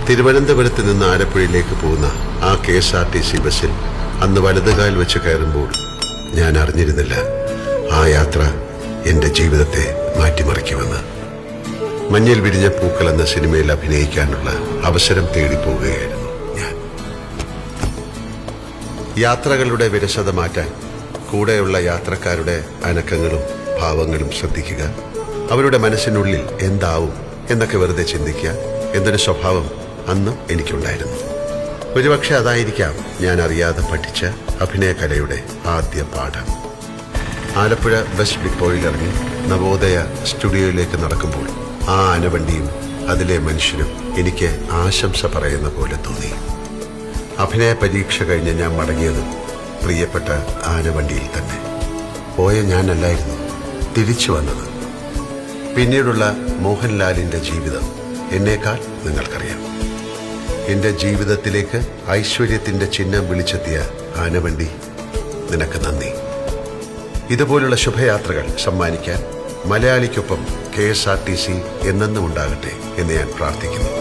തിരുവനന്തപുരത്ത് നിന്ന് ആലപ്പുഴയിലേക്ക് പോകുന്ന ആ KSRTC ബസ്സിൽ അന്ന് വലതുകാൽ വെച്ച് കയറുമ്പോൾ ഞാൻ അറിഞ്ഞിരുന്നില്ല ആ യാത്ര എന്റെ ജീവിതത്തെ മാറ്റിമറിക്കുമെന്ന്. മഞ്ഞിൽ വിരിഞ്ഞ പൂക്കൾ എന്ന സിനിമയിൽ അഭിനയിക്കാനുള്ള അവസരം തേടി പോവുകയായിരുന്നു ഞാൻ. യാത്രകളുടെ വിരസത മാറ്റാൻ കൂടെയുള്ള യാത്രക്കാരുടെ അനക്കങ്ങളും ഭാവങ്ങളും ശ്രദ്ധിക്കുക, അവരുടെ മനസ്സിനുള്ളിൽ എന്താവും എന്നൊക്കെ വെറുതെ ചിന്തിക്കുക എന്നൊരു സ്വഭാവം അന്നും എനിക്കുണ്ടായിരുന്നു. ഒരുപക്ഷെ അതായിരിക്കാം ഞാൻ അറിയാതെ പഠിച്ച അഭിനയകലയുടെ ആദ്യ പാഠം. ആലപ്പുഴ ബസ് ഡിപ്പോയിലിറങ്ങി നവോദയ സ്റ്റുഡിയോയിലേക്ക് നടക്കുമ്പോൾ ആ ആനവണ്ടിയും അതിലെ മനുഷ്യനും എനിക്ക് ആശംസ പറയുന്ന പോലെ തോന്നി. അഭിനയ പരീക്ഷ കഴിഞ്ഞ് ഞാൻ മടങ്ങിയതും പ്രിയപ്പെട്ട ആനവണ്ടിയിൽ തന്നെ. പോയ ഞാനല്ലായിരുന്നു തിരിച്ചു വന്നത്. പിന്നീടുള്ള മോഹൻലാലിന്റെ ജീവിതം എന്നേക്കാൾ നിങ്ങൾക്കറിയാം. എന്റെ ജീവിതത്തിലേക്ക് ഐശ്വര്യത്തിന്റെ ചിഹ്നം വിളിച്ചെത്തിയ ആനവണ്ടി, നിനക്ക് നന്ദി. ഇതുപോലുള്ള ശുഭയാത്രകൾ സമ്മാനിക്കാൻ മലയാളിക്കൊപ്പം KSRTC എന്നെന്നും ഉണ്ടാകട്ടെ എന്ന് ഞാൻ പ്രാർത്ഥിക്കുന്നു.